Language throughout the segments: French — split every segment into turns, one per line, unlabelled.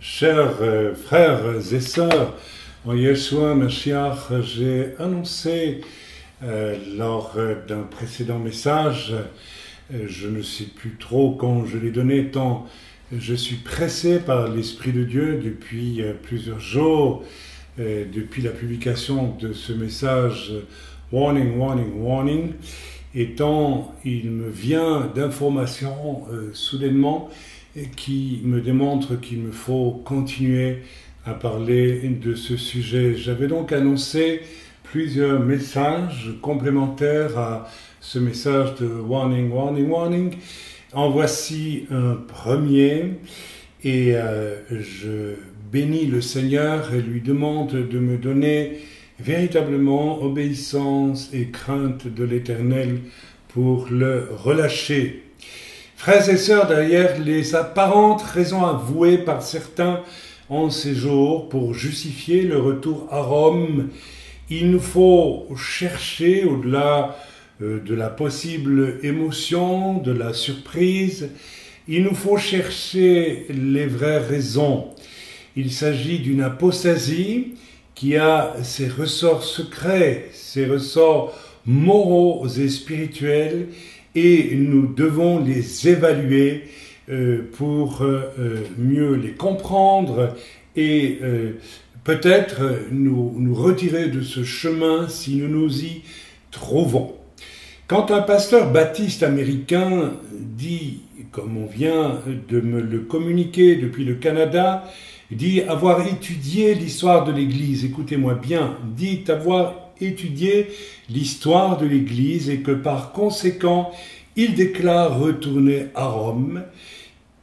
Chers frères et sœurs, en Yeshua Mashiach, j'ai annoncé lors d'un précédent message, je ne sais plus trop quand je l'ai donné, tant je suis pressé par l'Esprit de Dieu depuis plusieurs jours, depuis la publication de ce message « Warning, warning, warning », et tant il me vient d'informations soudainement qui me démontrent qu'il me faut continuer à parler de ce sujet. J'avais donc annoncé plusieurs messages complémentaires à ce message de « Warning, warning, warning ». En voici un premier, et je bénis le Seigneur et lui demande de me donner véritablement obéissance et crainte de l'Éternel pour le relâcher. Frères et sœurs, derrière les apparentes raisons avouées par certains en ces jours pour justifier le retour à Rome, il nous faut chercher au-delà de la possible émotion, de la surprise, il nous faut chercher les vraies raisons. Il s'agit d'une apostasie qui a ses ressorts secrets, ses ressorts moraux et spirituels, et nous devons les évaluer pour mieux les comprendre et peut-être nous retirer de ce chemin si nous nous y trouvons. Quand un pasteur baptiste américain dit, comme on vient de me le communiquer depuis le Canada, dit avoir étudié l'histoire de l'Église, écoutez-moi bien, dit avoir étudié l'histoire de l'Église et que par conséquent, il déclare retourner à Rome.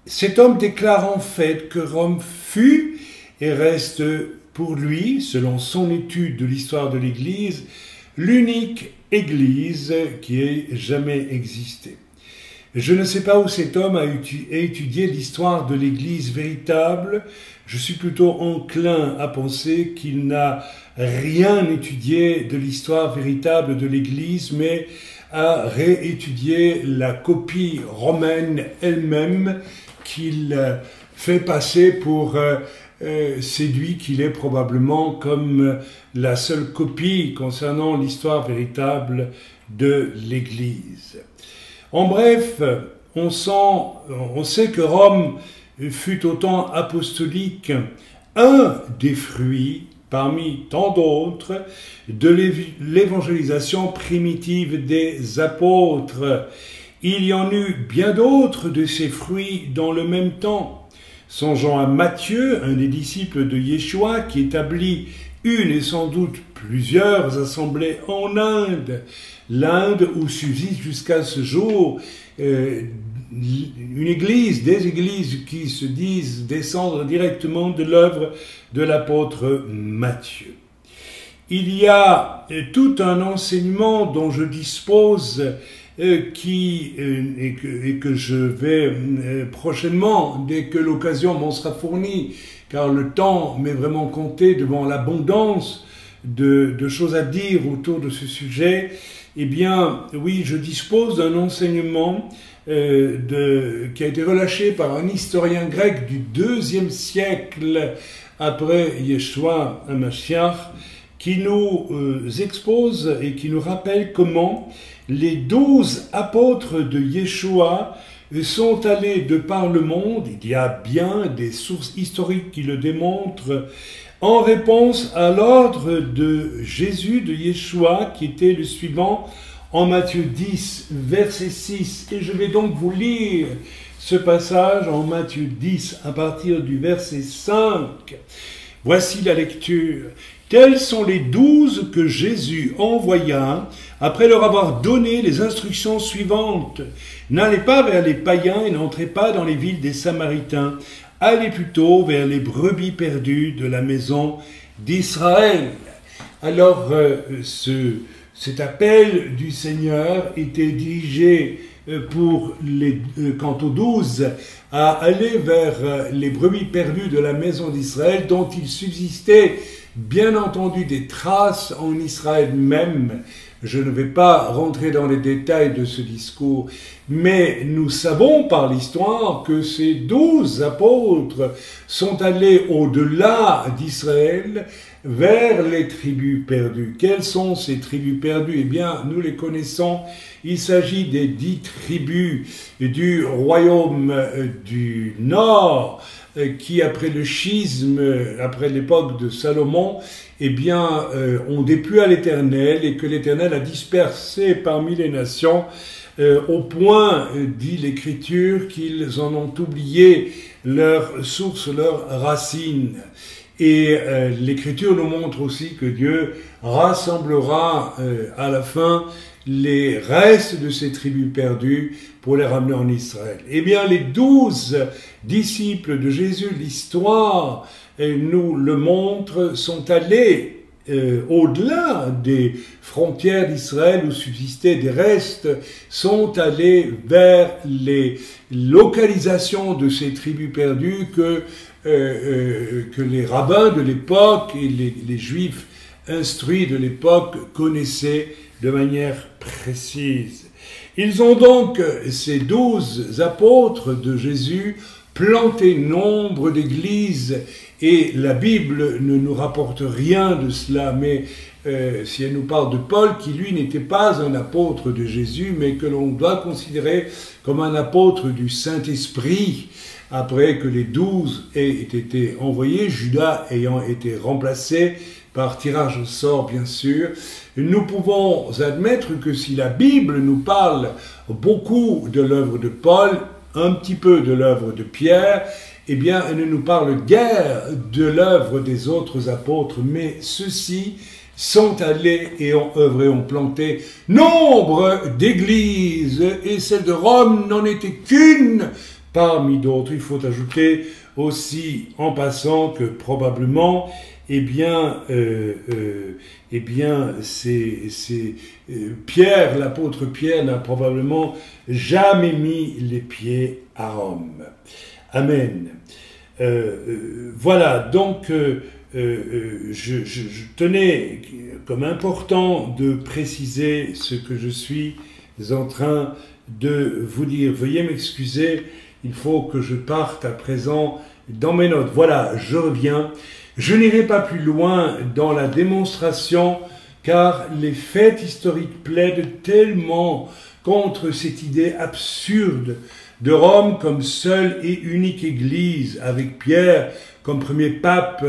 Cet homme déclare en fait que Rome fut et reste pour lui, selon son étude de l'histoire de l'Église, l'unique Église qui ait jamais existé. Je ne sais pas où cet homme a étudié l'histoire de l'Église véritable. Je suis plutôt enclin à penser qu'il n'a rien étudié de l'histoire véritable de l'Église, mais a réétudié la copie romaine elle-même qu'il fait passer pour séduit qu'il est probablement comme la seule copie concernant l'histoire véritable de l'Église. En bref, on sait que Rome fut au temps apostolique un des fruits, parmi tant d'autres, de l'évangélisation primitive des apôtres. Il y en eut bien d'autres de ces fruits dans le même temps. Songeons à Matthieu, un des disciples de Yeshua, qui établit une et sans doute plusieurs assemblées en Inde. L'Inde où subsiste jusqu'à ce jour une église, des églises qui se disent descendre directement de l'œuvre de l'apôtre Matthieu. Il y a tout un enseignement dont je dispose et que je vais prochainement, dès que l'occasion m'en sera fournie, car le temps m'est vraiment compté devant l'abondance de choses à dire autour de ce sujet. Eh bien, oui, je dispose d'un enseignement qui a été relâché par un historien grec du IIe siècle après Yeshua Mashiach, qui nous expose et qui nous rappelle comment les 12 apôtres de Yeshua sont allés de par le monde, il y a bien des sources historiques qui le démontrent, en réponse à l'ordre de Jésus, de Yeshua, qui était le suivant en Matthieu 10, verset 6. Et je vais donc vous lire ce passage en Matthieu 10, à partir du verset 5. Voici la lecture. Tels sont les 12 que Jésus envoya après leur avoir donné les instructions suivantes. N'allez pas vers les païens et n'entrez pas dans les villes des Samaritains. Allez plutôt vers les brebis perdues de la maison d'Israël. Alors, cet appel du Seigneur était dirigé quant aux 12, à aller vers les brebis perdues de la maison d'Israël, dont il subsistait bien entendu des traces en Israël même. Je ne vais pas rentrer dans les détails de ce discours, Mais nous savons par l'histoire que ces 12 apôtres sont allés au-delà d'Israël vers les tribus perdues. Quelles sont ces tribus perdues? Eh bien, nous les connaissons. Il s'agit des 10 tribus du royaume du Nord qui, après le schisme, après l'époque de Salomon, eh bien, ont déplu à l'Éternel et que l'Éternel a dispersé parmi les nations au point, dit l'Écriture, qu'ils en ont oublié leur source, leurs racines. Et l'Écriture nous montre aussi que Dieu rassemblera à la fin les restes de ces tribus perdues pour les ramener en Israël. Eh bien, les 12 disciples de Jésus, l'histoire nous le montre, sont allés au-delà des frontières d'Israël où subsistaient des restes, sont allés vers les localisations de ces tribus perdues que les rabbins de l'époque et les juifs instruits de l'époque connaissaient de manière précise. Ils ont donc, ces 12 apôtres de Jésus, planté nombre d'églises, et la Bible ne nous rapporte rien de cela, mais si elle nous parle de Paul, qui lui n'était pas un apôtre de Jésus, mais que l'on doit considérer comme un apôtre du Saint-Esprit, après que les 12 aient été envoyés, Judas ayant été remplacé par tirage au sort, bien sûr, nous pouvons admettre que si la Bible nous parle beaucoup de l'œuvre de Paul, un petit peu de l'œuvre de Pierre, eh bien, elle ne nous parle guère de l'œuvre des autres apôtres, mais ceux-ci sont allés et ont œuvré, ont planté nombre d'églises, et celle de Rome n'en était qu'une parmi d'autres. Il faut ajouter aussi, en passant, que probablement, Pierre, l'apôtre Pierre, n'a probablement jamais mis les pieds à Rome. Amen. Voilà, donc je tenais comme important de préciser ce que je suis en train de vous dire. Veuillez m'excuser, il faut que je parte à présent dans mes notes. Voilà, je reviens. Je n'irai pas plus loin dans la démonstration, car les faits historiques plaident tellement contre cette idée absurde de Rome comme seule et unique église, avec Pierre comme premier pape,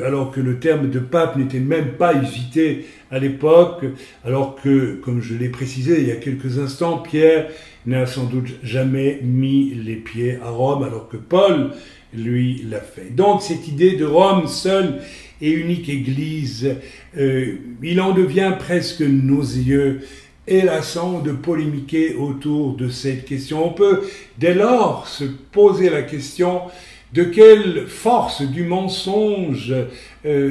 alors que le terme de pape n'était même pas usité à l'époque, alors que, comme je l'ai précisé il y a quelques instants, Pierre n'a sans doute jamais mis les pieds à Rome, alors que Paul, lui, l'a fait. Donc cette idée de Rome seule et unique église, il en devient presque nauséeux et lassant de polémiquer autour de cette question. On peut dès lors se poser la question de quelle force du mensonge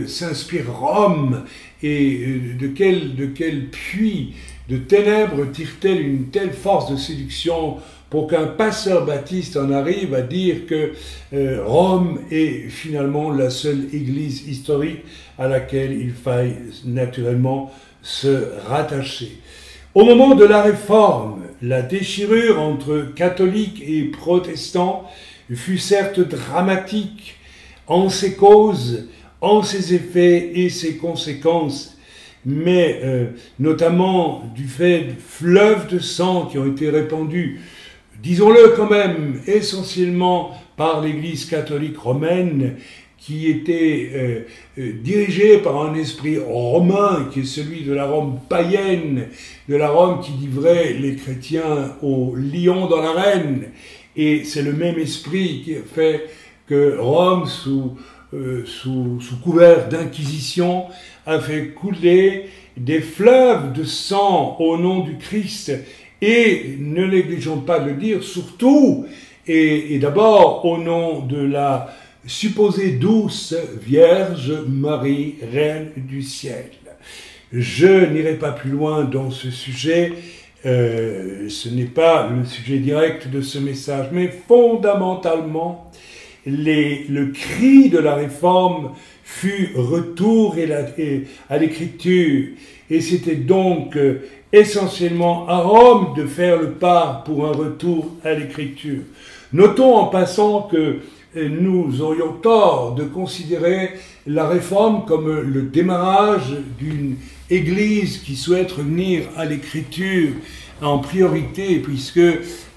s'inspire Rome et de quel puits de ténèbres tire-t-elle une telle force de séduction pour qu'un pasteur baptiste en arrive à dire que Rome est finalement la seule église historique à laquelle il faille naturellement se rattacher. Au moment de la Réforme, la déchirure entre catholiques et protestants fut certes dramatique en ses causes, en ses effets et ses conséquences, mais notamment du fait de fleuves de sang qui ont été répandus, disons-le quand même, essentiellement par l'Église catholique romaine, qui était dirigée par un esprit romain, qui est celui de la Rome païenne, de la Rome qui livrait les chrétiens au lion dans l'arène. Et c'est le même esprit qui a fait que Rome, sous couvert d'inquisition, a fait couler des fleuves de sang au nom du Christ. Et ne négligeons pas de le dire, surtout, et d'abord au nom de la supposée douce Vierge Marie, Reine du ciel. Je n'irai pas plus loin dans ce sujet, ce n'est pas le sujet direct de ce message, mais fondamentalement, le cri de la réforme fut retour à l'écriture. Et c'était donc essentiellement à Rome de faire le pas pour un retour à l'écriture. Notons en passant que nous aurions tort de considérer la réforme comme le démarrage d'une église qui souhaite revenir à l'écriture en priorité, puisque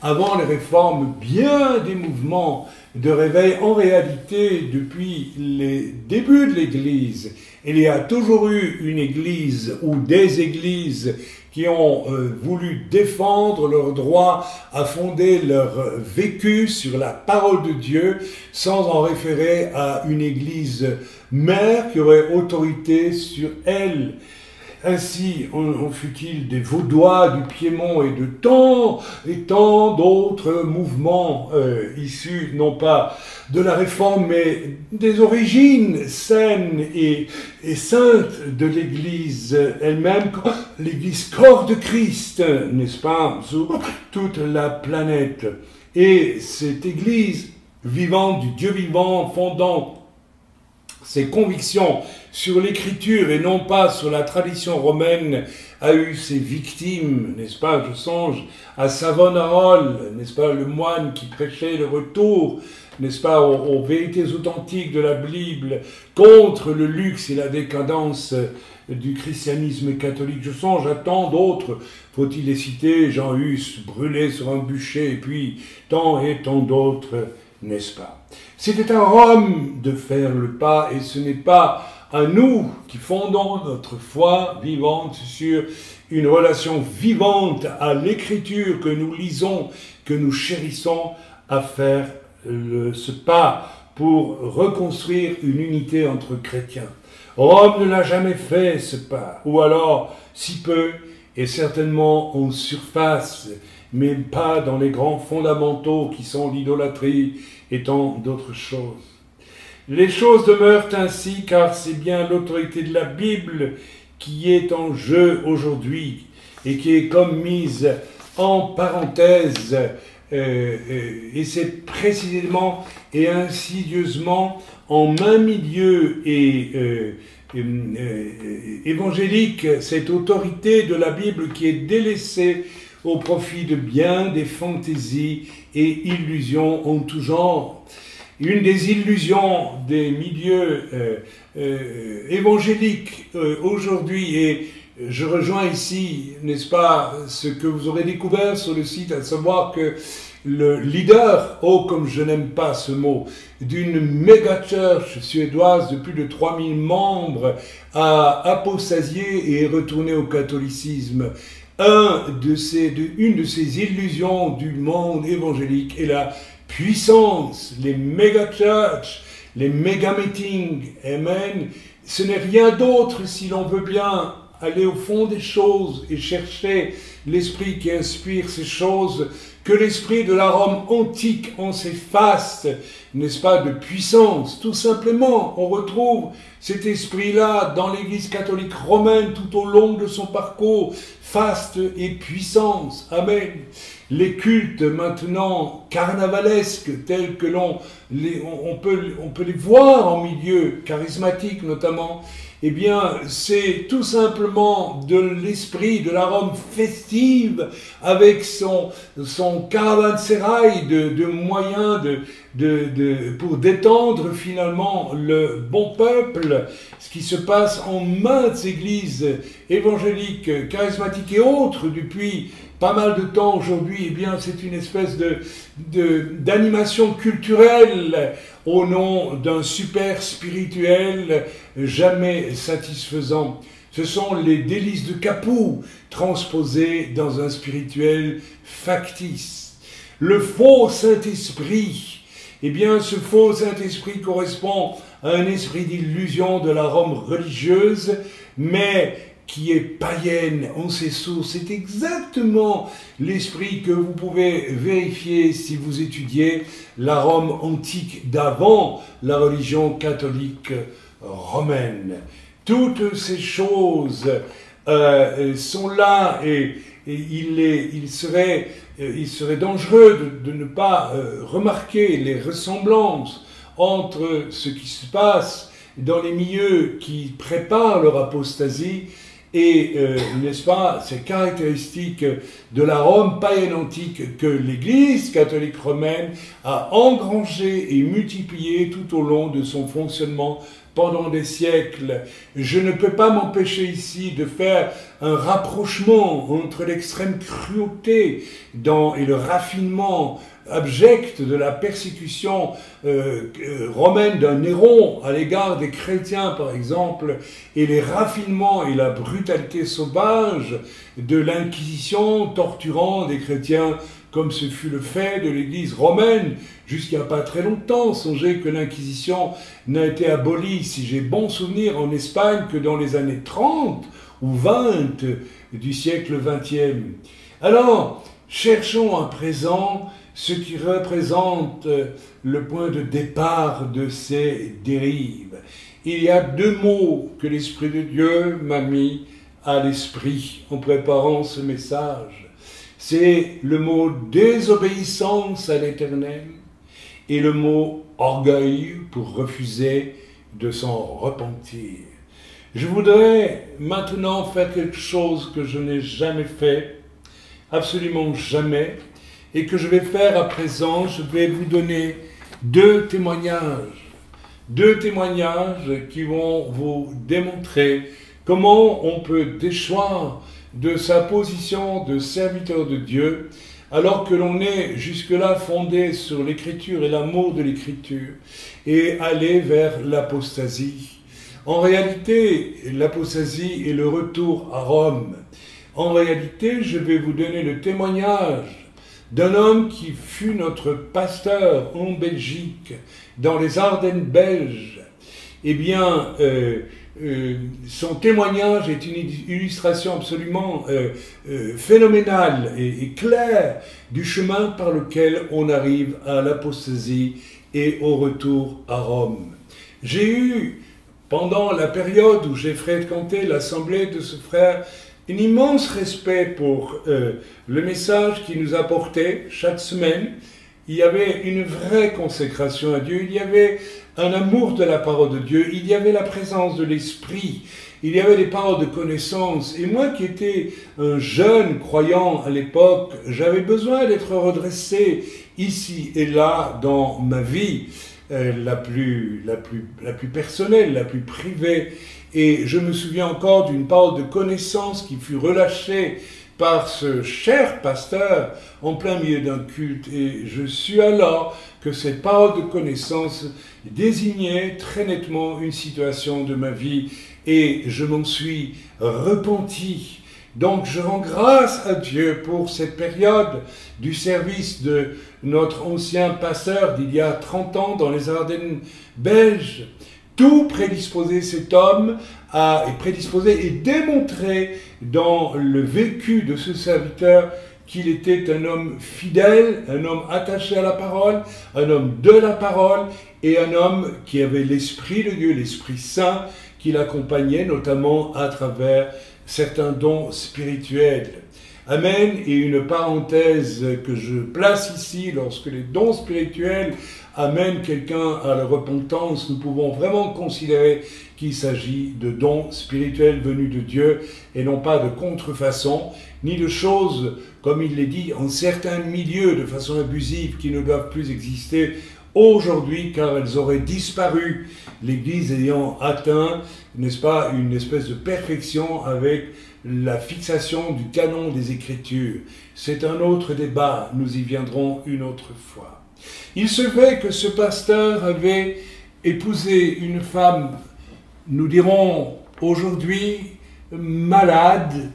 avant les réformes, bien des mouvements de réveil, en réalité, depuis les débuts de l'église, il y a toujours eu une église ou des églises qui ont voulu défendre leur droit à fonder leur vécu sur la parole de Dieu sans en référer à une église mère qui aurait autorité sur elle. Ainsi, on fut-il des Vaudois, du Piémont et tant d'autres mouvements issus non pas de la Réforme, mais des origines saines et saintes de l'Église elle-même, l'Église corps de Christ, n'est-ce pas, sur toute la planète. Et cette Église vivante du Dieu vivant, fondant ses convictions sur l'écriture et non pas sur la tradition romaine, a eu ses victimes, n'est-ce pas? Je songe à Savonarole, n'est-ce pas, le moine qui prêchait le retour, n'est-ce pas, aux vérités authentiques de la Bible contre le luxe et la décadence du christianisme catholique. Je songe à tant d'autres, faut-il les citer, Jean Hus, brûlé sur un bûcher, et puis tant et tant d'autres, n'est-ce pas? C'était à Rome de faire le pas, et ce n'est pas à nous qui fondons notre foi vivante sur une relation vivante à l'écriture que nous lisons, que nous chérissons, à faire ce pas pour reconstruire une unité entre chrétiens. Rome ne l'a jamais fait, ce pas, ou alors si peu, et certainement en surface, mais pas dans les grands fondamentaux qui sont l'idolâtrie et tant d'autres choses. Les choses demeurent ainsi car c'est bien l'autorité de la Bible qui est en jeu aujourd'hui et qui est comme mise en parenthèse, et c'est précisément et insidieusement en main milieu et évangélique cette autorité de la Bible qui est délaissée au profit de bien des fantaisies et illusions en tout genre. Une des illusions des milieux évangéliques aujourd'hui, et je rejoins ici, n'est-ce pas, ce que vous aurez découvert sur le site, à savoir que le leader, oh comme je n'aime pas ce mot, d'une méga church suédoise de plus de 3000 membres a apostasié et est retourné au catholicisme. Une de ces illusions du monde évangélique est la puissance, les méga church, les méga meetings, amen. Ce n'est rien d'autre, si l'on veut bien aller au fond des choses et chercher l'esprit qui inspire ces choses, que l'esprit de la Rome antique en ses fastes, n'est-ce pas, de puissance. Tout simplement, on retrouve cet esprit-là dans l'Église catholique romaine tout au long de son parcours, faste et puissance. Amen. Les cultes maintenant carnavalesques tels que on peut les voir en milieu charismatique notamment, eh bien, c'est tout simplement de l'esprit de la Rome festive avec son caravansérail de moyens pour détendre finalement le bon peuple. Ce qui se passe en maintes églises évangéliques, charismatiques et autres depuis pas mal de temps aujourd'hui, eh bien, c'est une espèce d'animation culturelle au nom d'un super spirituel jamais satisfaisant. Ce sont les délices de Capoue transposés dans un spirituel factice. Le faux Saint-Esprit, eh bien, ce faux Saint-Esprit correspond à un esprit d'illusion de la Rome religieuse, mais qui est païenne en ses sources. C'est exactement l'esprit que vous pouvez vérifier si vous étudiez la Rome antique d'avant la religion catholique romaine. Toutes ces choses sont là et il serait dangereux de ne pas remarquer les ressemblances entre ce qui se passe dans les milieux qui préparent leur apostasie et, n'est-ce pas, ces caractéristiques de la Rome païenne antique que l'Église catholique romaine a engrangé et multiplié tout au long de son fonctionnement pendant des siècles. Je ne peux pas m'empêcher ici de faire un rapprochement entre l'extrême cruauté et le raffinement abject de la persécution romaine d'un Néron à l'égard des chrétiens, par exemple, et les raffinements et la brutalité sauvage de l'Inquisition torturant des chrétiens comme ce fut le fait de l'Église romaine jusqu'à pas très longtemps. Songez que l'Inquisition n'a été abolie, si j'ai bon souvenir, en Espagne que dans les années 30 ou 20 du siècle XXe. Alors, cherchons à présent ce qui représente le point de départ de ces dérives. Il y a deux mots que l'Esprit de Dieu m'a mis à l'esprit en préparant ce message. C'est le mot désobéissance à l'Éternel et le mot orgueil pour refuser de s'en repentir. Je voudrais maintenant faire quelque chose que je n'ai jamais fait, absolument jamais, et que je vais faire à présent. Je vais vous donner deux témoignages qui vont vous démontrer comment on peut déchoir de sa position de serviteur de Dieu, alors que l'on est jusque-là fondé sur l'Écriture et l'amour de l'Écriture, et aller vers l'apostasie. En réalité, l'apostasie est le retour à Rome. En réalité, je vais vous donner le témoignage d'un homme qui fut notre pasteur en Belgique, dans les Ardennes belges. Eh bien, son témoignage est une illustration absolument phénoménale et claire du chemin par lequel on arrive à l'apostasie et au retour à Rome. J'ai eu, pendant la période où j'ai fréquenté l'assemblée de ce frère, un immense respect pour le message qu'il nous apportait chaque semaine. Il y avait une vraie consécration à Dieu, il y avait un amour de la parole de Dieu, il y avait la présence de l'Esprit, il y avait des paroles de connaissance. Et moi qui étais un jeune croyant à l'époque, j'avais besoin d'être redressé ici et là dans ma vie la plus personnelle, la plus privée. Et je me souviens encore d'une parole de connaissance qui fut relâchée par ce cher pasteur en plein milieu d'un culte. Et je suis alors que cette parole de connaissance désignait très nettement une situation de ma vie et je m'en suis repenti. Donc je rends grâce à Dieu pour cette période du service de notre ancien pasteur d'il y a 30 ans dans les Ardennes belges. Tout prédisposait cet homme et démontrer dans le vécu de ce serviteur qu'il était un homme fidèle, un homme attaché à la parole, un homme de la parole et un homme qui avait l'Esprit de Dieu, l'Esprit Saint, qui l'accompagnait notamment à travers certains dons spirituels. Amen. Et une parenthèse que je place ici, lorsque les dons spirituels amènent quelqu'un à la repentance, nous pouvons vraiment considérer qu'il s'agit de dons spirituels venus de Dieu et non pas de contrefaçon, ni de choses, comme il l'est dit, en certains milieux de façon abusive qui ne doivent plus exister aujourd'hui car elles auraient disparu, l'Église ayant atteint, n'est-ce pas, une espèce de perfection avec la fixation du canon des Écritures. C'est un autre débat, nous y viendrons une autre fois. Il se fait que ce pasteur avait épousé une femme, nous dirons aujourd'hui, malade,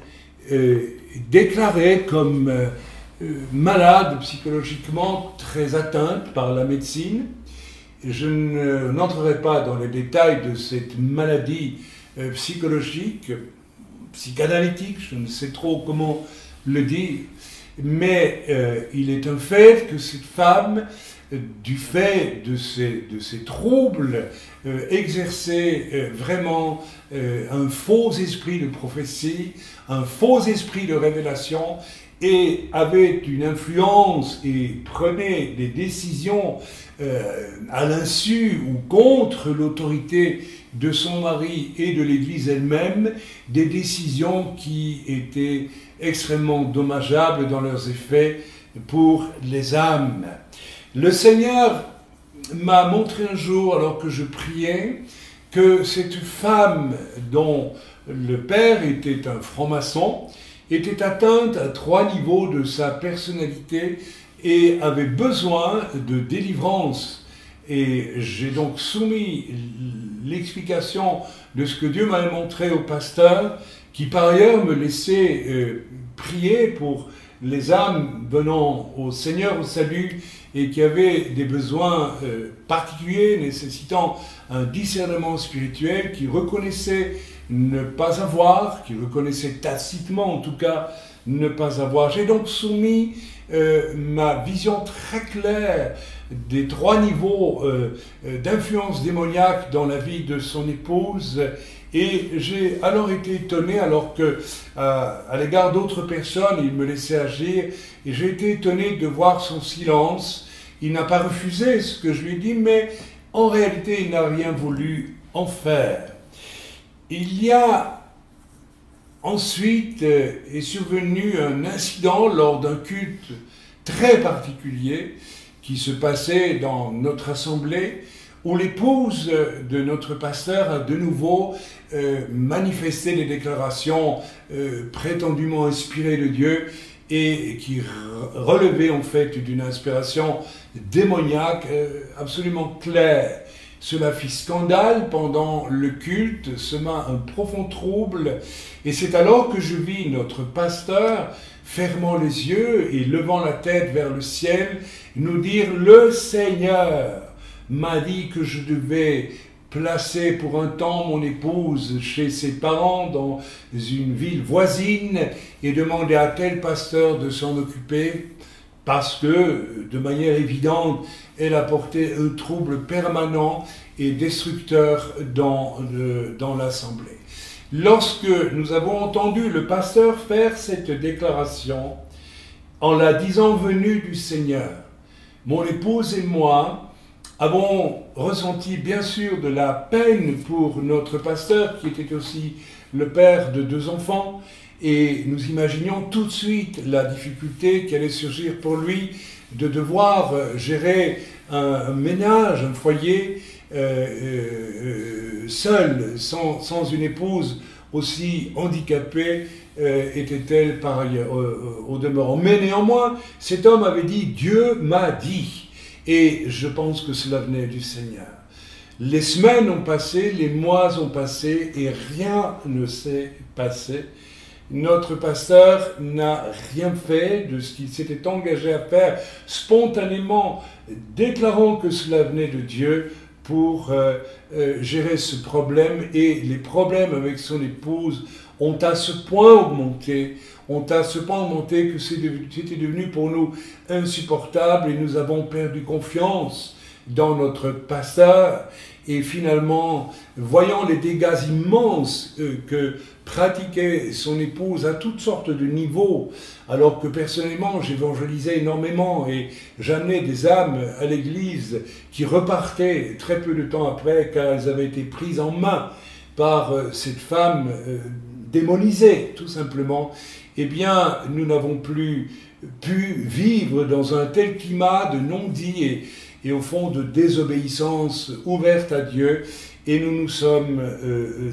déclarée comme malade psychologiquement, très atteinte par la médecine. Je n'entrerai pas dans les détails de cette maladie psychologique, psychanalytique, je ne sais trop comment le dire, mais il est un fait que cette femme, du fait de ces troubles, exerçait vraiment un faux esprit de prophétie, un faux esprit de révélation, et avait une influence et prenait des décisions à l'insu ou contre l'autorité de son mari et de l'Église elle-même, des décisions qui étaient extrêmement dommageables dans leurs effets pour les âmes. Le Seigneur m'a montré un jour, alors que je priais, que cette femme dont le père était un franc-maçon était atteinte à 3 niveaux de sa personnalité et avait besoin de délivrance. Et j'ai donc soumis l'explication de ce que Dieu m'avait montré au pasteur, qui par ailleurs me laissait prier pour les âmes venant au Seigneur, au salut, et qui avaient des besoins particuliers, nécessitant un discernement spirituel, qui reconnaissaient ne pas avoir, qui reconnaissaient tacitement en tout cas ne pas avoir. J'ai donc soumis ma vision très claire des 3 niveaux d'influence démoniaque dans la vie de son épouse, et j'ai alors été étonné, alors que à l'égard d'autres personnes, il me laissait agir, et j'ai été étonné de voir son silence. Il n'a pas refusé ce que je lui ai dit, mais en réalité, il n'a rien voulu en faire. Il y a ensuite est survenu un incident lors d'un culte très particulier qui se passait dans notre assemblée, où l'épouse de notre pasteur a de nouveau manifesté des déclarations prétendument inspirées de Dieu et qui relevaient en fait d'une inspiration démoniaque absolument claire. Cela fit scandale pendant le culte, sema un profond trouble, et c'est alors que je vis notre pasteur fermant les yeux et levant la tête vers le ciel, nous dire « Le Seigneur m'a dit que je devais placer pour un temps mon épouse chez ses parents dans une ville voisine et demander à tel pasteur de s'en occuper, parce que, de manière évidente, elle apportait un trouble permanent et destructeur dans l'assemblée. » Lorsque nous avons entendu le pasteur faire cette déclaration, en la disant venue du Seigneur, mon épouse et moi avons ressenti bien sûr de la peine pour notre pasteur, qui était aussi le père de 2 enfants, et nous imaginions tout de suite la difficulté qui allait surgir pour lui de devoir gérer un ménage, un foyer seul, sans une épouse aussi handicapée était-elle par ailleurs au demeurant. Mais néanmoins, cet homme avait dit « Dieu m'a dit ». Et je pense que cela venait du Seigneur. Les semaines ont passé, les mois ont passé et rien ne s'est passé. Notre pasteur n'a rien fait de ce qu'il s'était engagé à faire spontanément, déclarant que cela venait de Dieu pour gérer ce problème. Et les problèmes avec son épouse ont à ce point augmenté, que c'était devenu pour nous insupportable, et nous avons perdu confiance dans notre pasteur. Et finalement, voyant les dégâts immenses que pratiquait son épouse à toutes sortes de niveaux, alors que personnellement j'évangélisais énormément et j'amenais des âmes à l'église qui repartaient très peu de temps après, car elles avaient été prises en main par cette femme démonisée, tout simplement, eh bien, nous n'avons plus pu vivre dans un tel climat de non-dit et au fond de désobéissance ouverte à Dieu, et nous nous sommes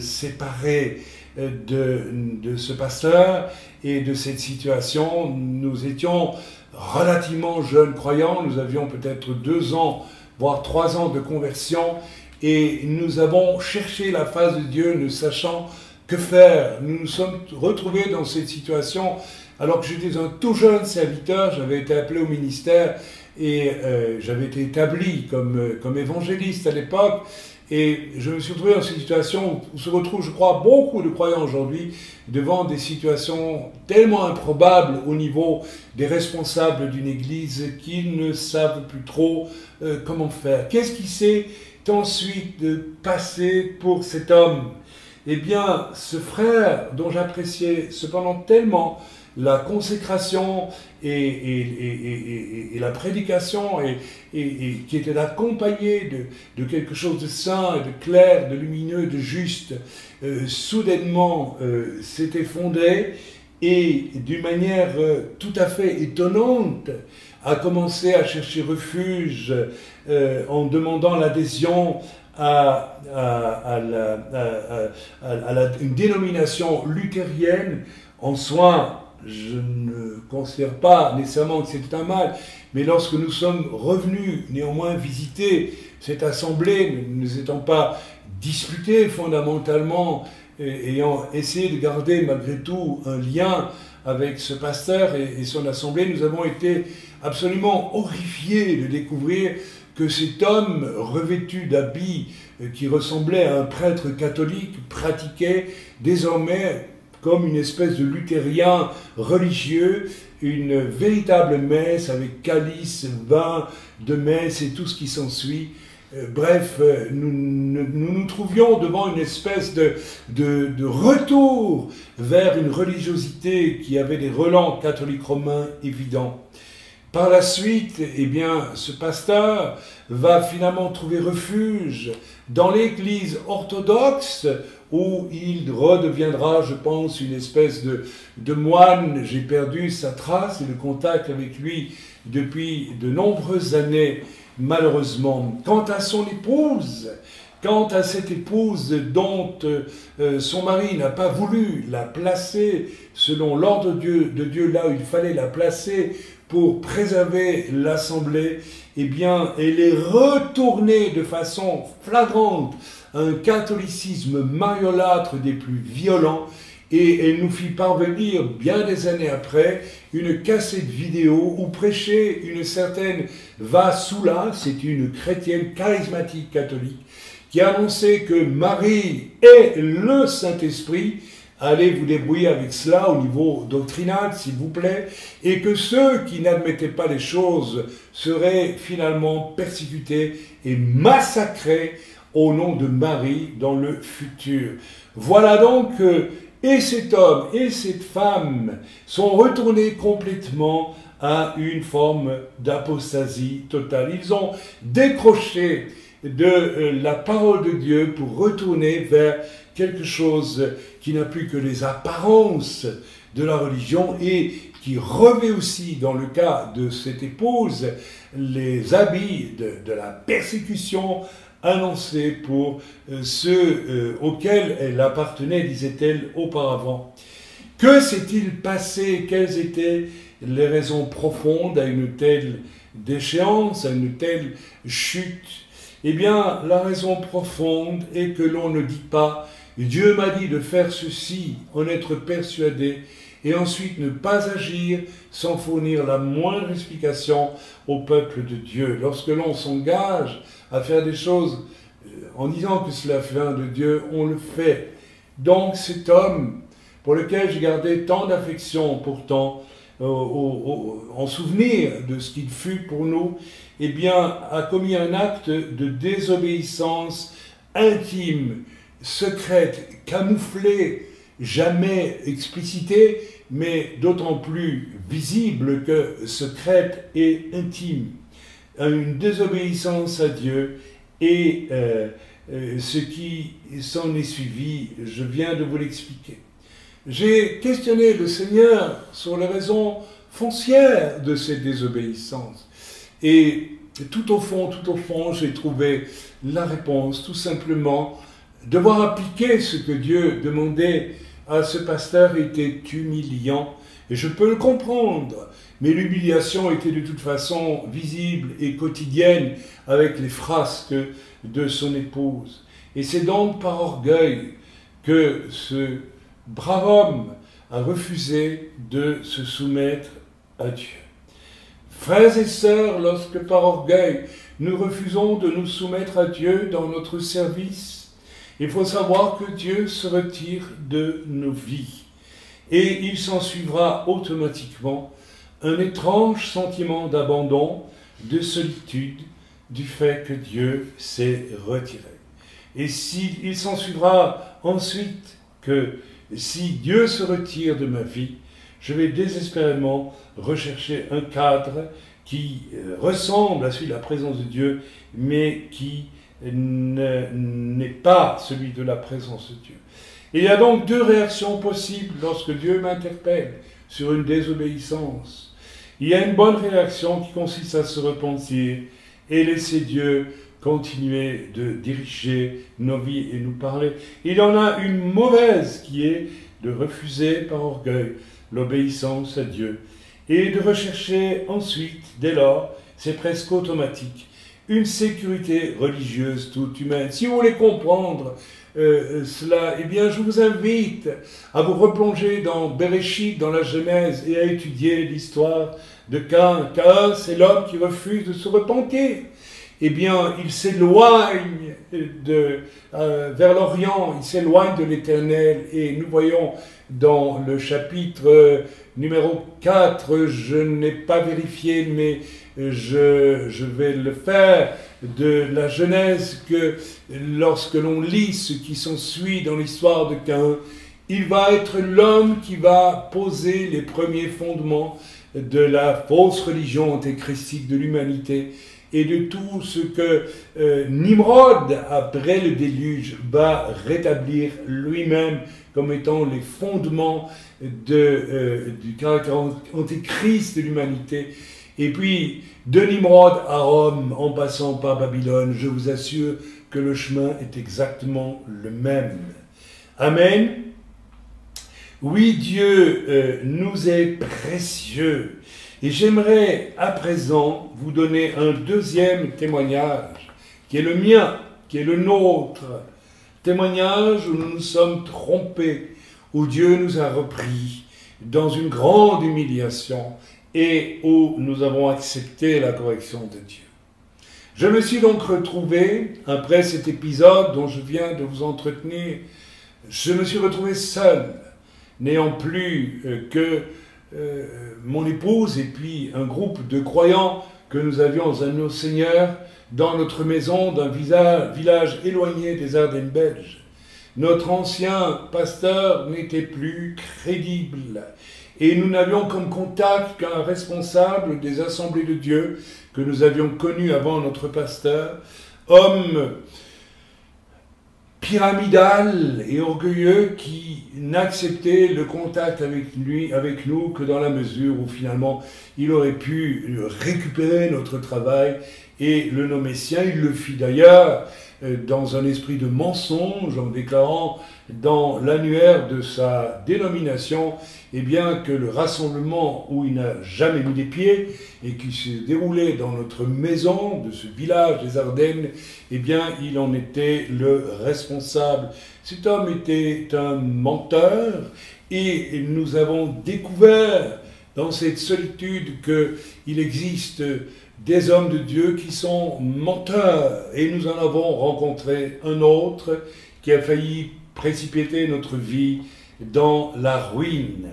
séparés de ce pasteur et de cette situation. Nous étions relativement jeunes croyants, nous avions peut-être 2 ans, voire 3 ans de conversion, et nous avons cherché la face de Dieu, ne sachant que faire. Nous nous sommes retrouvés dans cette situation alors que j'étais un tout jeune serviteur. J'avais été appelé au ministère et j'avais été établi comme évangéliste à l'époque, et je me suis retrouvé dans cette situation où se retrouvent, je crois, beaucoup de croyants aujourd'hui devant des situations tellement improbables au niveau des responsables d'une église qu'ils ne savent plus trop comment faire. Qu'est-ce qui s'est ensuite passé pour cet homme? Eh bien, ce frère, dont j'appréciais cependant tellement la consécration et la prédication qui était accompagnée de quelque chose de saint, de clair, de lumineux, de juste, soudainement s'est effondrée et d'une manière tout à fait étonnante a commencé à chercher refuge en demandant l'adhésion à une dénomination luthérienne. En soi, je ne considère pas nécessairement que c'était un mal, mais lorsque nous sommes revenus néanmoins visiter cette assemblée, ne nous étant pas disputés fondamentalement, ayant essayé de garder malgré tout un lien avec ce pasteur et son assemblée, nous avons été absolument horrifiés de découvrir que cet homme revêtu d'habits qui ressemblait à un prêtre catholique pratiquait désormais comme une espèce de luthérien religieux une véritable messe avec calice, vin de messe et tout ce qui s'ensuit. Bref, nous trouvions devant une espèce de retour vers une religiosité qui avait des relents catholiques romains évidents. Par la suite, eh bien, ce pasteur va finalement trouver refuge dans l'église orthodoxe où il redeviendra, je pense, une espèce de moine. J'ai perdu sa trace et le contact avec lui depuis de nombreuses années, malheureusement. Quant à son épouse, quant à cette épouse dont son mari n'a pas voulu la placer selon l'ordre de Dieu là où il fallait la placer pour préserver l'Assemblée, eh bien, elle est retournée de façon flagrante à un catholicisme mariolâtre des plus violents, et elle nous fit parvenir, bien des années après, une cassette vidéo où prêchait une certaine Vassoula, c'est une chrétienne charismatique catholique, qui annonçait que Marie est le Saint-Esprit. Allez vous débrouiller avec cela au niveau doctrinal, s'il vous plaît, et que ceux qui n'admettaient pas les choses seraient finalement persécutés et massacrés au nom de Marie dans le futur. Voilà donc et cet homme et cette femme sont retournés complètement à une forme d'apostasie totale. Ils ont décroché de la parole de Dieu pour retourner vers quelque chose qui n'a plus que les apparences de la religion et qui revêt aussi, dans le cas de cette épouse, les habits de la persécution annoncée pour ceux auxquels elle appartenait, disait-elle auparavant. Que s'est-il passé? Quelles étaient les raisons profondes à une telle déchéance, à une telle chute? Eh bien, la raison profonde est que l'on ne dit pas « Dieu m'a dit de faire ceci », en être persuadé, et ensuite ne pas agir sans fournir la moindre explication au peuple de Dieu. Lorsque l'on s'engage à faire des choses en disant que cela vient de Dieu, on le fait. Donc cet homme, pour lequel j'ai gardé tant d'affection pourtant, en souvenir de ce qu'il fut pour nous, eh bien, a commis un acte de désobéissance intime, secrète, camouflée, jamais explicitée, mais d'autant plus visible que secrète et intime. Une désobéissance à Dieu et ce qui s'en est suivi, je viens de vous l'expliquer. J'ai questionné le Seigneur sur les raisons foncières de cette désobéissance. Et tout au fond, j'ai trouvé la réponse, tout simplement, devoir appliquer ce que Dieu demandait à ce pasteur était humiliant. Et je peux le comprendre, mais l'humiliation était de toute façon visible et quotidienne avec les frasques de son épouse. Et c'est donc par orgueil que ce brave homme a refusé de se soumettre à Dieu. Frères et sœurs, lorsque par orgueil nous refusons de nous soumettre à Dieu dans notre service, il faut savoir que Dieu se retire de nos vies. Et il s'en suivra automatiquement un étrange sentiment d'abandon, de solitude, du fait que Dieu s'est retiré. Et il s'en suivra ensuite que si Dieu se retire de ma vie, je vais désespérément rechercher un cadre qui ressemble à celui de la présence de Dieu, mais qui n'est pas celui de la présence de Dieu. Et il y a donc deux réactions possibles lorsque Dieu m'interpelle sur une désobéissance. Il y a une bonne réaction qui consiste à se repentir et laisser Dieu continuer de diriger nos vies et nous parler. Il y en a une mauvaise qui est de refuser par orgueil l'obéissance à Dieu et de rechercher ensuite, dès lors, c'est presque automatique, une sécurité religieuse toute humaine. Si vous voulez comprendre cela, eh bien, je vous invite à vous replonger dans Bereshit, dans la Genèse, et à étudier l'histoire de Caïn. Caïn, c'est l'homme qui refuse de se repentir. Eh bien, il s'éloigne vers l'Orient, il s'éloigne de l'Éternel, et nous voyons dans le chapitre numéro 4, je n'ai pas vérifié, mais je vais le faire, de la Genèse, que lorsque l'on lit ce qui s'ensuit dans l'histoire de Caïn, il va être l'homme qui va poser les premiers fondements de la fausse religion antéchristique de l'humanité et de tout ce que Nimrod, après le déluge, va rétablir lui-même comme étant les fondements du caractère antéchrist de l'humanité. Et puis, de Nimrod à Rome, en passant par Babylone, je vous assure que le chemin est exactement le même. Amen. Oui, Dieu nous est précieux. Et j'aimerais à présent vous donner un deuxième témoignage, qui est le mien, qui est le nôtre. Témoignage où nous nous sommes trompés, où Dieu nous a repris dans une grande humiliation et où nous avons accepté la correction de Dieu. Je me suis donc retrouvé, après cet épisode dont je viens de vous entretenir, je me suis retrouvé seul, n'ayant plus que mon épouse et puis un groupe de croyants que nous avions à nos seigneurs dans notre maison d'un village éloigné des Ardennes belges. Notre ancien pasteur n'était plus crédible et nous n'avions comme contact qu'un responsable des assemblées de Dieu que nous avions connu avant notre pasteur, homme pyramidal et orgueilleux qui n'acceptait le contact avec nous que dans la mesure où finalement il aurait pu récupérer notre travail et le nommer sien. Il le fit d'ailleurs dans un esprit de mensonge en déclarant dans l'annuaire de sa dénomination eh bien, que le rassemblement où il n'a jamais mis les pieds et qui se déroulait dans notre maison de ce village des Ardennes, eh bien, il en était le responsable. Cet homme était un menteur et nous avons découvert dans cette solitude qu'il existe des hommes de Dieu qui sont menteurs. Et nous en avons rencontré un autre qui a failli précipiter notre vie dans la ruine.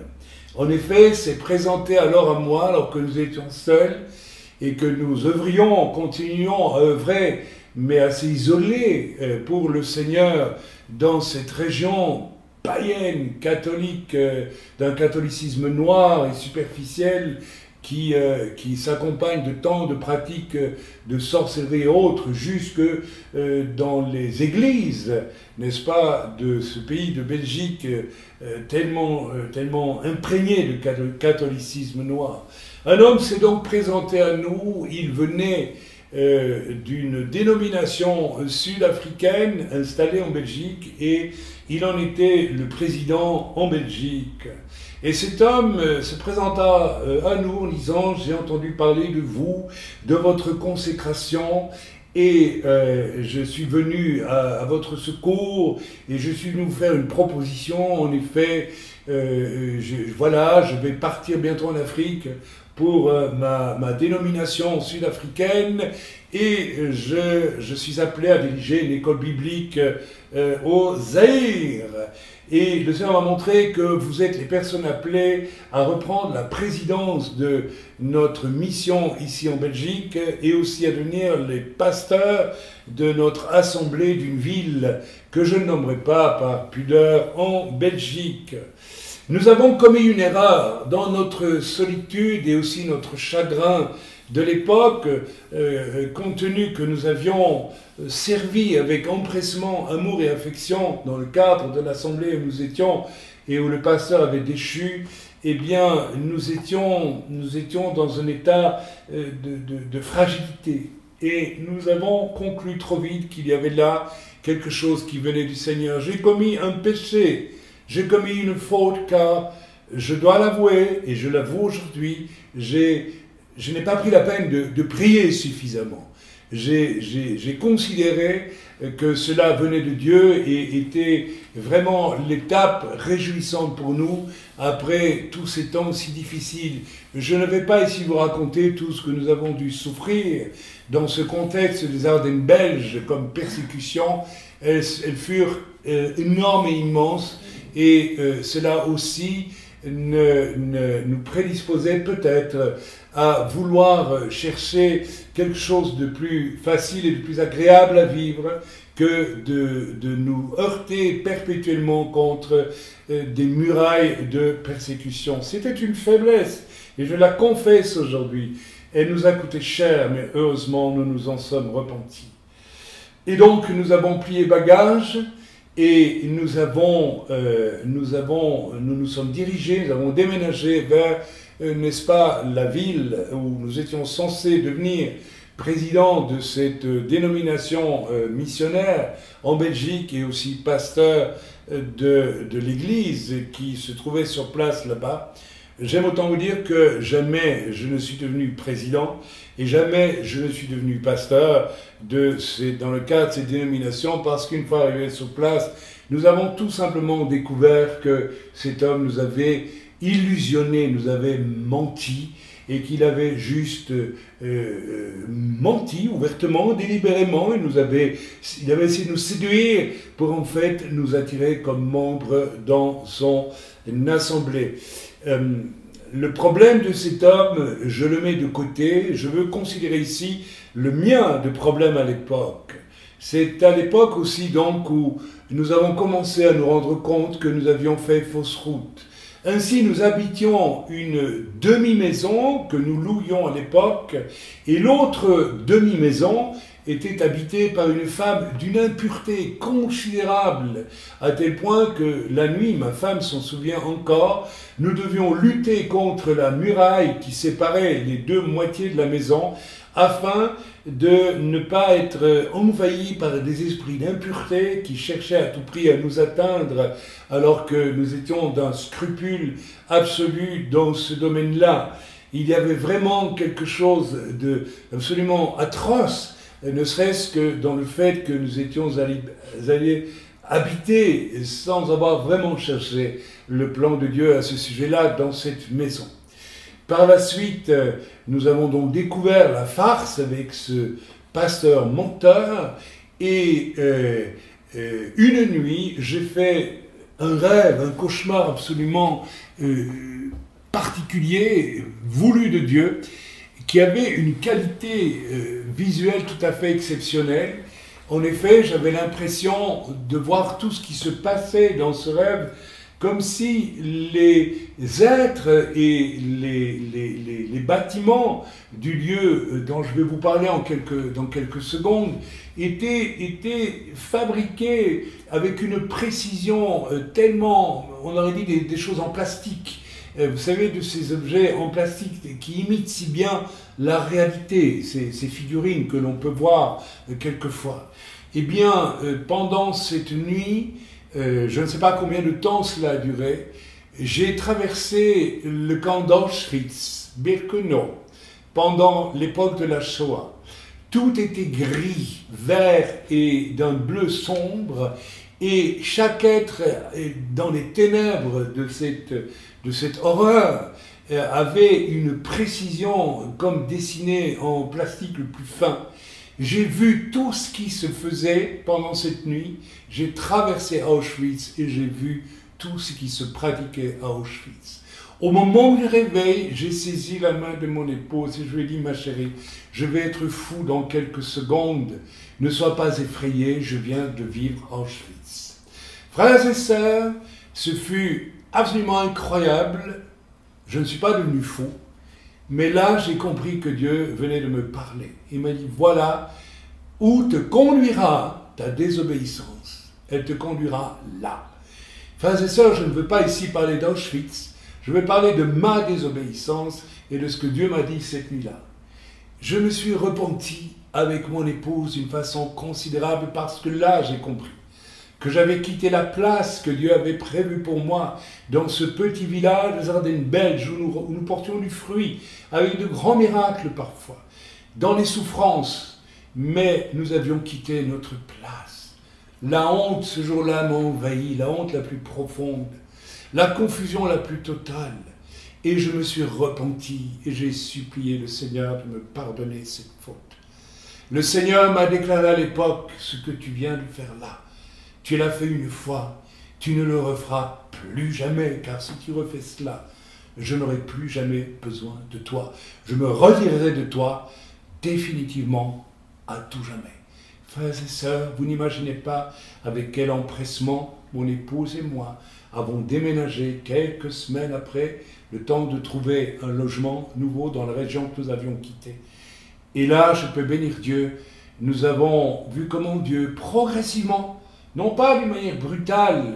En effet, c'est présenté alors à moi, alors que nous étions seuls et que nous continuions à œuvrer, mais assez isolés pour le Seigneur dans cette région païenne, catholique, d'un catholicisme noir et superficiel qui s'accompagne de tant de pratiques de sorcellerie et autres, jusque dans les églises, n'est-ce pas, de ce pays de Belgique, tellement imprégné de catholicisme noir. Un homme s'est donc présenté à nous, il venait d'une dénomination sud-africaine installée en Belgique et il en était le président en Belgique. Et cet homme se présenta à nous en disant « J'ai entendu parler de vous, de votre consécration, et je suis venu à votre secours, et je suis venu vous faire une proposition. En effet, je vais partir bientôt en Afrique pour ma dénomination sud-africaine, et je suis appelé à diriger une école biblique au Zaïre. Et le Seigneur m'a montré que vous êtes les personnes appelées à reprendre la présidence de notre mission ici en Belgique et aussi à devenir les pasteurs de notre assemblée d'une ville que je ne nommerai pas par pudeur en Belgique. Nous avons commis une erreur dans notre solitude et aussi notre chagrin de l'époque, compte tenu que nous avions servi avec empressement, amour et affection dans le cadre de l'assemblée où nous étions et où le pasteur avait déchu. Eh bien, nous étions dans un état de fragilité. Et nous avons conclu trop vite qu'il y avait là quelque chose qui venait du Seigneur. J'ai commis un péché, j'ai commis une faute, car je dois l'avouer, et je l'avoue aujourd'hui, je n'ai pas pris la peine de prier suffisamment. J'ai considéré que cela venait de Dieu et était vraiment l'étape réjouissante pour nous après tous ces temps si difficiles. Je ne vais pas ici vous raconter tout ce que nous avons dû souffrir dans ce contexte des Ardennes belges comme persécution. Elles furent énormes et immenses, et cela aussi nous prédisposait peut-être à vouloir chercher quelque chose de plus facile et de plus agréable à vivre que de nous heurter perpétuellement contre des murailles de persécution. C'était une faiblesse, et je la confesse aujourd'hui. Elle nous a coûté cher, mais heureusement nous nous en sommes repentis. Et donc nous avons plié bagages, et nous nous sommes dirigés, nous avons déménagé vers, n'est-ce pas, la ville où nous étions censés devenir président de cette dénomination missionnaire en Belgique et aussi pasteur de l'église qui se trouvait sur place là-bas. J'aime autant vous dire que jamais je ne suis devenu président et jamais je ne suis devenu pasteur dans le cadre de ces dénominations, parce qu'une fois arrivé sur place, nous avons tout simplement découvert que cet homme nous avait illusionné, nous avait menti, et qu'il avait juste menti ouvertement, délibérément. Il avait essayé de nous séduire pour en fait nous attirer comme membres dans son assemblée. Le problème de cet homme, je le mets de côté. Je veux considérer ici le mien de problème à l'époque. C'est à l'époque aussi donc où nous avons commencé à nous rendre compte que nous avions fait fausse route. Ainsi, nous habitions une demi-maison que nous louions à l'époque, et l'autre demi-maison était habitée par une femme d'une impureté considérable, à tel point que la nuit, ma femme s'en souvient encore, nous devions lutter contre la muraille qui séparait les deux moitiés de la maison, afin de ne pas être envahis par des esprits d'impureté qui cherchaient à tout prix à nous atteindre, alors que nous étions d'un scrupule absolu dans ce domaine-là. Il y avait vraiment quelque chose d'absolument atroce, ne serait-ce que dans le fait que nous étions allés habiter sans avoir vraiment cherché le plan de Dieu à ce sujet-là dans cette maison. Par la suite, nous avons donc découvert la farce avec ce pasteur menteur, et une nuit, j'ai fait un rêve, un cauchemar absolument particulier, voulu de Dieu, qui avait une qualité visuelle tout à fait exceptionnelle. En effet, j'avais l'impression de voir tout ce qui se passait dans ce rêve, comme si les êtres et les bâtiments du lieu dont je vais vous parler dans quelques secondes étaient fabriqués avec une précision tellement, on aurait dit des choses en plastique. Vous savez, de ces objets en plastique qui imitent si bien la réalité, ces figurines que l'on peut voir quelquefois. Eh bien, pendant cette nuit, je ne sais pas combien de temps cela a duré, j'ai traversé le camp d'Auschwitz, Birkenau, pendant l'époque de la Shoah. Tout était gris, vert et d'un bleu sombre, et chaque être dans les ténèbres de cette horreur avait une précision comme dessinée en plastique le plus fin. J'ai vu tout ce qui se faisait pendant cette nuit, j'ai traversé Auschwitz et j'ai vu tout ce qui se pratiquait à Auschwitz. Au moment du réveil, j'ai saisi la main de mon épouse et je lui ai dit: ma chérie, je vais être fou dans quelques secondes, ne sois pas effrayée, je viens de vivre Auschwitz. Frères et sœurs, ce fut absolument incroyable. Je ne suis pas devenu fou, mais là j'ai compris que Dieu venait de me parler. Il m'a dit, voilà où te conduira ta désobéissance. Elle te conduira là. Frères et sœurs, je ne veux pas ici parler d'Auschwitz, je veux parler de ma désobéissance et de ce que Dieu m'a dit cette nuit-là. Je me suis repenti avec mon épouse d'une façon considérable parce que là j'ai compris que j'avais quitté la place que Dieu avait prévue pour moi dans ce petit village des Ardennes belges où nous portions du fruit, avec de grands miracles parfois, dans les souffrances, mais nous avions quitté notre place. La honte ce jour-là m'a envahi, la honte la plus profonde, la confusion la plus totale, et je me suis repenti et j'ai supplié le Seigneur de me pardonner cette faute. Le Seigneur m'a déclaré à l'époque, ce que tu viens de faire là, tu l'as fait une fois, tu ne le referas plus jamais, car si tu refais cela, je n'aurai plus jamais besoin de toi. Je me retirerai de toi définitivement à tout jamais. Frères et sœurs, vous n'imaginez pas avec quel empressement mon épouse et moi avons déménagé quelques semaines après, le temps de trouver un logement nouveau dans la région que nous avions quittée. Et là, je peux bénir Dieu, nous avons vu comment Dieu, progressivement, non pas d'une manière brutale,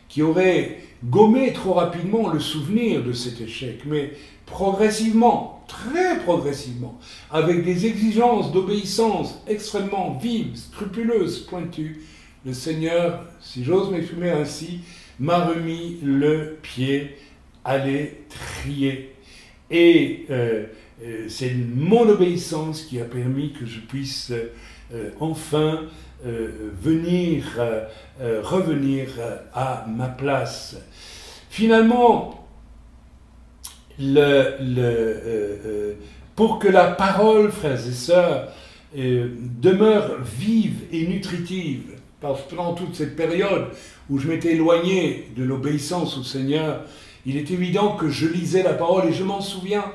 qui aurait gommé trop rapidement le souvenir de cet échec, mais progressivement, très progressivement, avec des exigences d'obéissance extrêmement vives, scrupuleuses, pointues, le Seigneur, si j'ose m'exprimer ainsi, m'a remis le pied à les trier. Et c'est mon obéissance qui a permis que je puisse enfin revenir à ma place. Finalement, pour que la parole, frères et sœurs, demeure vive et nutritive, parce que pendant toute cette période où je m'étais éloigné de l'obéissance au Seigneur, il est évident que je lisais la parole et je m'en souviens,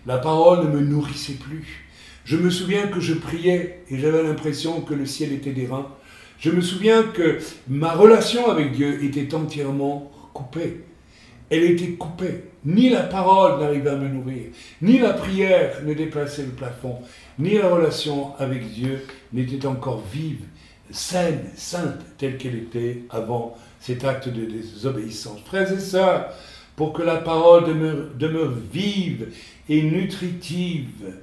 la parole ne me nourrissait plus. Je me souviens que je priais et j'avais l'impression que le ciel était d'airain. Je me souviens que ma relation avec Dieu était entièrement coupée. Elle était coupée. Ni la parole n'arrivait à me nourrir, ni la prière ne déplaçait le plafond, ni la relation avec Dieu n'était encore vive, saine, sainte, telle qu'elle était avant cet acte de désobéissance. Frères et sœurs, pour que la parole demeure vive et nutritive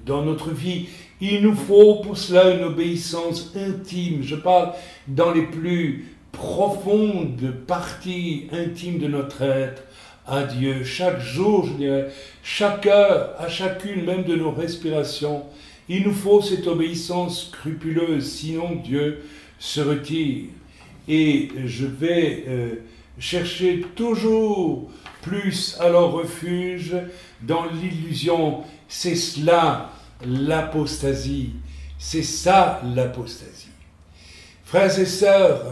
dans notre vie, il nous faut pour cela une obéissance intime. Je parle dans les plus profondes parties intimes de notre être à Dieu. Chaque jour, je dirais, chaque heure, à chacune même de nos respirations, il nous faut cette obéissance scrupuleuse, sinon Dieu se retire. Et je vais chercher toujours plus alors refuge dans l'illusion. C'est cela l'apostasie. C'est ça l'apostasie. Frères et sœurs,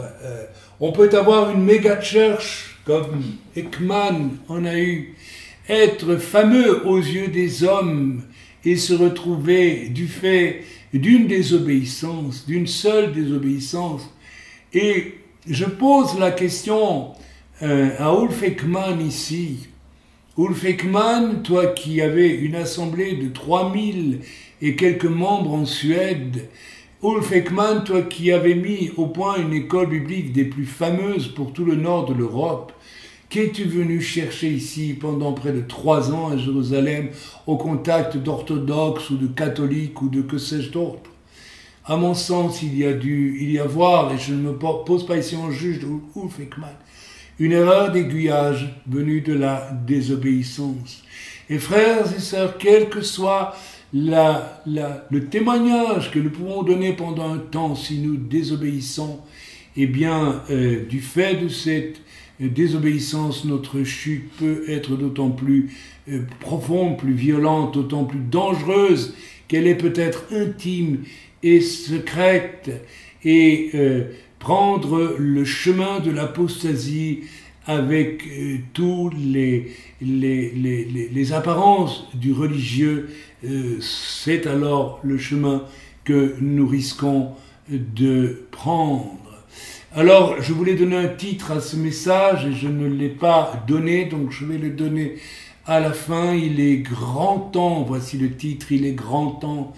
on peut avoir une méga church comme Ekman en a eu, être fameux aux yeux des hommes et se retrouver du fait d'une désobéissance, d'une seule désobéissance. Et je pose la question à Ulf Ekman ici. Ulf Ekman, toi qui avais une assemblée de 3000 et quelques membres en Suède, Ulf Ekman, toi qui avais mis au point une école biblique des plus fameuses pour tout le nord de l'Europe, qu'es-tu venu chercher ici pendant près de 3 ans à Jérusalem au contact d'orthodoxes ou de catholiques ou de que sais-je d'autre? À mon sens, il y avoir, et je ne me pose pas ici en juge de Ulf Ekman, une erreur d'aiguillage venue de la désobéissance. Et frères et sœurs, quel que soit le témoignage que nous pouvons donner pendant un temps si nous désobéissons, eh bien, du fait de cette désobéissance, notre chute peut être d'autant plus profonde, plus violente, d'autant plus dangereuse qu'elle est peut-être intime et secrète et prendre le chemin de l'apostasie avec tous les apparences du religieux, c'est alors le chemin que nous risquons de prendre. Alors, je voulais donner un titre à ce message et je ne l'ai pas donné, donc je vais le donner à la fin. Il est grand temps, voici le titre, il est grand temps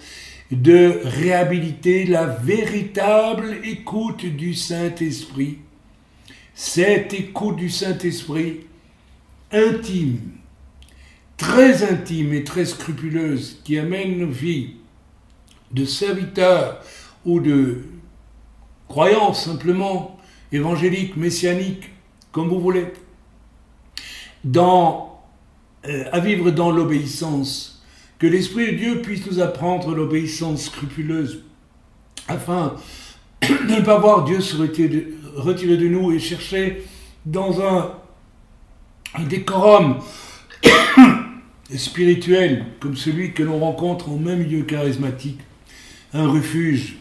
de réhabiliter la véritable écoute du Saint-Esprit. Cette écoute du Saint-Esprit intime, très intime et très scrupuleuse, qui amène nos vies de serviteurs ou de croyants simplement, évangéliques, messianiques, comme vous voulez, à vivre dans l'obéissance. Que l'Esprit de Dieu puisse nous apprendre l'obéissance scrupuleuse, afin de ne pas voir Dieu se retirer de nous et chercher dans un décorum spirituel comme celui que l'on rencontre au même milieu charismatique, un refuge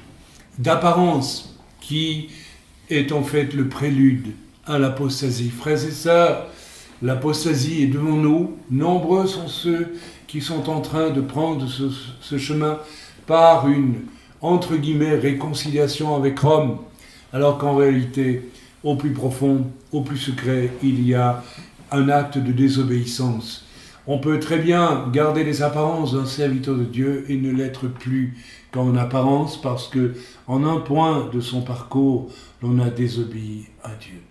d'apparence qui est en fait le prélude à l'apostasie. Frères et sœurs, l'apostasie est devant nous. Nombreux sont ceux qui sont en train de prendre ce chemin par une, entre guillemets, réconciliation avec Rome, alors qu'en réalité, au plus profond, au plus secret, il y a un acte de désobéissance. On peut très bien garder les apparences d'un serviteur de Dieu et ne l'être plus qu'en apparence, parce que en un point de son parcours, l'on a désobéi à Dieu.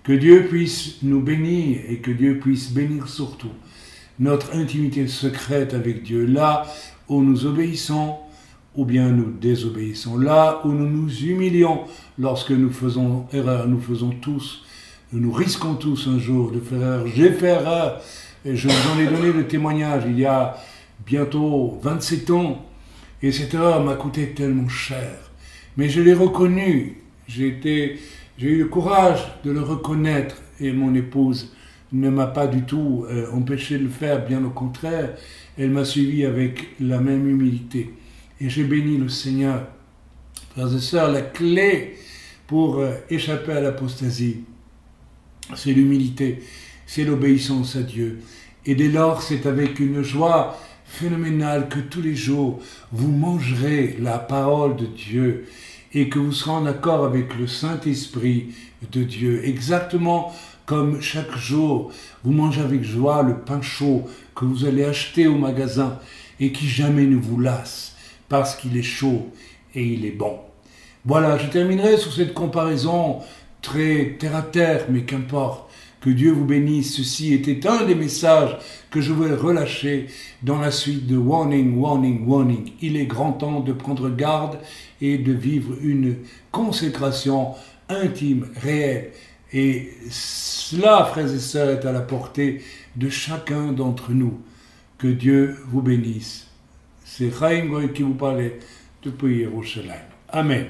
Que Dieu puisse nous bénir et que Dieu puisse bénir surtout notre intimité secrète avec Dieu, là où nous obéissons ou bien nous désobéissons, là où nous nous humilions lorsque nous faisons erreur, nous risquons tous un jour de faire erreur. J'ai fait erreur et je vous en ai donné le témoignage il y a bientôt 27 ans et cette erreur m'a coûté tellement cher. Mais je l'ai reconnu, j'ai eu le courage de le reconnaître et mon épouse ne m'a pas du tout empêché de le faire, bien au contraire, elle m'a suivi avec la même humilité. Et j'ai béni le Seigneur. Frères et sœurs, la clé pour échapper à l'apostasie, c'est l'humilité, c'est l'obéissance à Dieu. Et dès lors, c'est avec une joie phénoménale que tous les jours, vous mangerez la parole de Dieu et que vous serez en accord avec le Saint-Esprit de Dieu. Exactement comme chaque jour, vous mangez avec joie le pain chaud que vous allez acheter au magasin et qui jamais ne vous lasse parce qu'il est chaud et il est bon. Voilà, je terminerai sur cette comparaison très terre à terre, mais qu'importe. Que Dieu vous bénisse. Ceci était un des messages que je voulais relâcher dans la suite de Warning, Warning, Warning. Il est grand temps de prendre garde et de vivre une consécration intime, réelle. Et cela, frères et sœurs, est à la portée de chacun d'entre nous. Que Dieu vous bénisse. C'est Chaim Goy qui vous parlait depuis Yerushalayim. Amen.